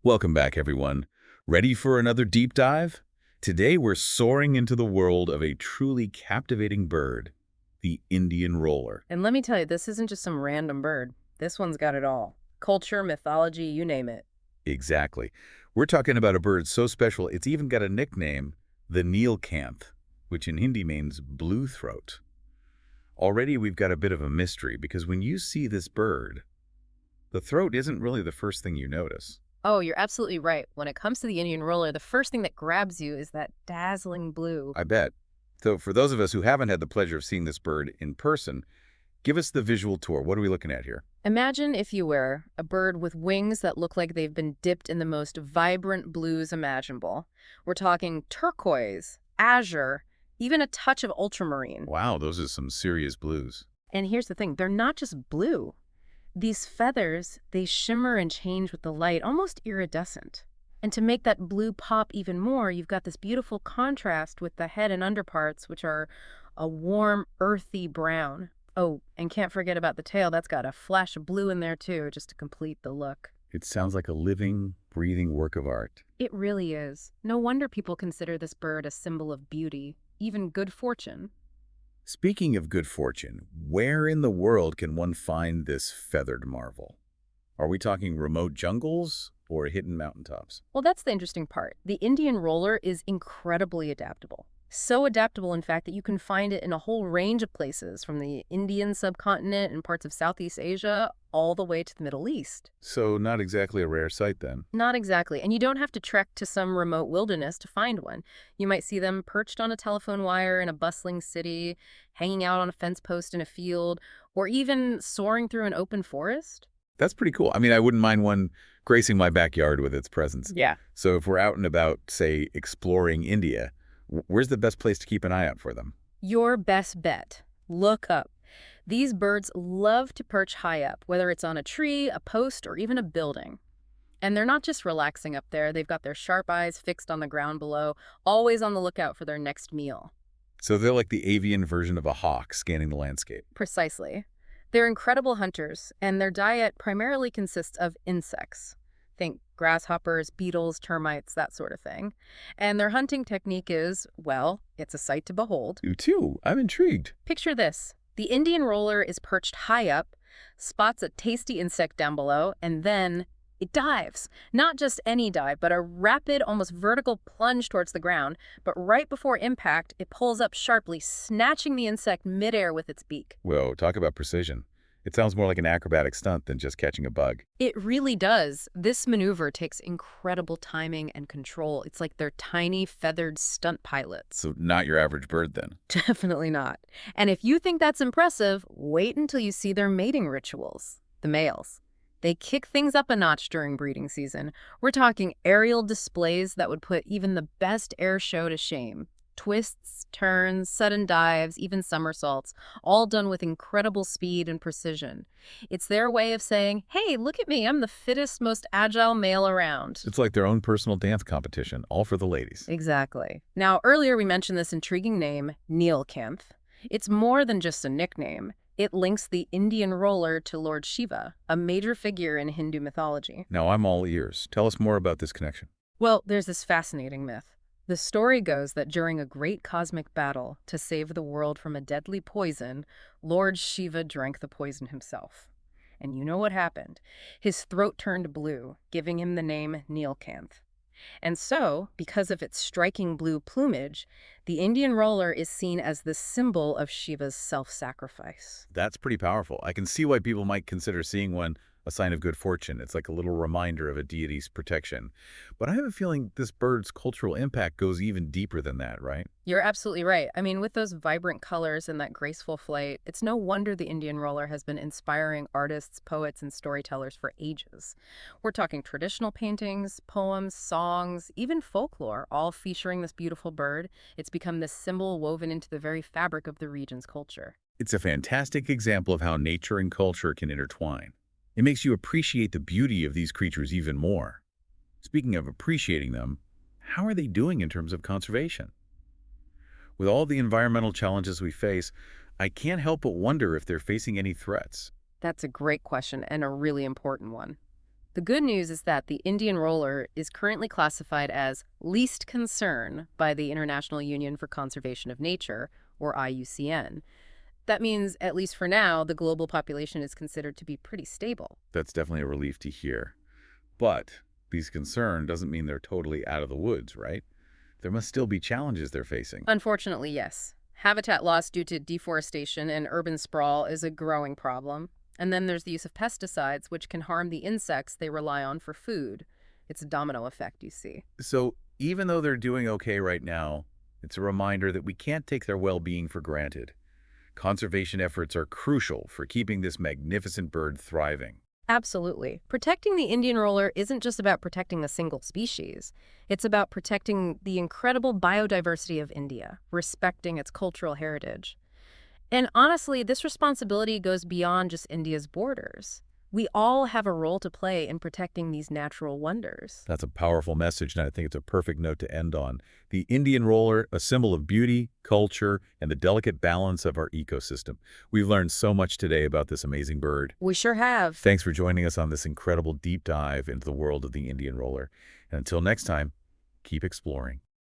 Welcome back, everyone. Ready for another deep dive? Today, we're soaring into the world of a truly captivating bird, the Indian roller. And let me tell you, this isn't just some random bird. This one's got it all. Culture, mythology, you name it. Exactly. We're talking about a bird so special, it's even got a nickname, the Neelkanth, which in Hindi means blue throat. Already, we've got a bit of a mystery because when you see this bird, the throat isn't really the first thing you notice. Oh, you're absolutely right. When it comes to the Indian roller, the first thing that grabs you is that dazzling blue. I bet. So for those of us who haven't had the pleasure of seeing this bird in person, give us the visual tour. What are we looking at here? Imagine, if you were, a bird with wings that look like they've been dipped in the most vibrant blues imaginable. We're talking turquoise, azure, even a touch of ultramarine. Wow, those are some serious blues. And here's the thing, they're not just blue. These feathers, they shimmer and change with the light, almost iridescent. And to make that blue pop even more, you've got this beautiful contrast with the head and underparts, which are a warm, earthy brown. Oh, and can't forget about the tail. That's got a flash of blue in there too, just to complete the look. It sounds like a living, breathing work of art. It really is. No wonder people consider this bird a symbol of beauty, even good fortune. Speaking of good fortune, where in the world can one find this feathered marvel? Are we talking remote jungles or hidden mountaintops? Well, that's the interesting part. The Indian roller is incredibly adaptable. So adaptable, in fact, that you can find it in a whole range of places, from the Indian subcontinent and parts of Southeast Asia all the way to the Middle East. So not exactly a rare sight then. Not exactly. And you don't have to trek to some remote wilderness to find one. You might see them perched on a telephone wire in a bustling city, hanging out on a fence post in a field, or even soaring through an open forest. That's pretty cool. I mean, I wouldn't mind one gracing my backyard with its presence. Yeah. So if we're out and about, say, exploring India, where's the best place to keep an eye out for them? Your best bet. Look up. These birds love to perch high up, whether it's on a tree, a post, or even a building. And they're not just relaxing up there. They've got their sharp eyes fixed on the ground below, always on the lookout for their next meal. So they're like the avian version of a hawk scanning the landscape. Precisely. They're incredible hunters, and their diet primarily consists of insects. Think grasshoppers, beetles, termites, that sort of thing. And their hunting technique is, well, it's a sight to behold. You too. I'm intrigued. Picture this. The Indian roller is perched high up, spots a tasty insect down below, and then it dives. Not just any dive, but a rapid, almost vertical plunge towards the ground. But right before impact, it pulls up sharply, snatching the insect midair with its beak. Whoa, talk about precision. It sounds more like an acrobatic stunt than just catching a bug. It really does. This maneuver takes incredible timing and control. It's like they're tiny, feathered stunt pilots. So not your average bird then. Definitely not. And if you think that's impressive, wait until you see their mating rituals. The males. They kick things up a notch during breeding season. We're talking aerial displays that would put even the best air show to shame. Twists, turns, sudden dives, even somersaults, all done with incredible speed and precision. It's their way of saying, hey, look at me, I'm the fittest, most agile male around. It's like their own personal dance competition, all for the ladies. Exactly. Now, earlier we mentioned this intriguing name, Neelkanth. It's more than just a nickname. It links the Indian roller to Lord Shiva, a major figure in Hindu mythology. Now I'm all ears. Tell us more about this connection. Well, there's this fascinating myth. The story goes that during a great cosmic battle to save the world from a deadly poison, Lord Shiva drank the poison himself. And you know what happened? His throat turned blue, giving him the name Neelkanth. And so, because of its striking blue plumage, the Indian roller is seen as the symbol of Shiva's self-sacrifice. That's pretty powerful. I can see why people might consider seeing one a sign of good fortune. It's like a little reminder of a deity's protection. But I have a feeling this bird's cultural impact goes even deeper than that, right? You're absolutely right. I mean, with those vibrant colors and that graceful flight, it's no wonder the Indian roller has been inspiring artists, poets, and storytellers for ages. We're talking traditional paintings, poems, songs, even folklore, all featuring this beautiful bird. It's become this symbol woven into the very fabric of the region's culture. It's a fantastic example of how nature and culture can intertwine. It makes you appreciate the beauty of these creatures even more. Speaking of appreciating them, how are they doing in terms of conservation? With all the environmental challenges we face, I can't help but wonder if they're facing any threats. That's a great question and a really important one. The good news is that the Indian roller is currently classified as least concern by the International Union for Conservation of Nature, or IUCN. That means, at least for now, the global population is considered to be pretty stable. That's definitely a relief to hear. But these concern doesn't mean they're totally out of the woods, right? There must still be challenges they're facing. Unfortunately, yes. Habitat loss due to deforestation and urban sprawl is a growing problem. And then there's the use of pesticides, which can harm the insects they rely on for food. It's a domino effect, you see. So even though they're doing okay right now, it's a reminder that we can't take their well-being for granted. Conservation efforts are crucial for keeping this magnificent bird thriving. Absolutely. Protecting the Indian roller isn't just about protecting a single species. It's about protecting the incredible biodiversity of India, respecting its cultural heritage. And honestly, this responsibility goes beyond just India's borders. We all have a role to play in protecting these natural wonders. That's a powerful message, and I think it's a perfect note to end on. The Indian roller, a symbol of beauty, culture, and the delicate balance of our ecosystem. We've learned so much today about this amazing bird. We sure have. Thanks for joining us on this incredible deep dive into the world of the Indian roller. And until next time, keep exploring.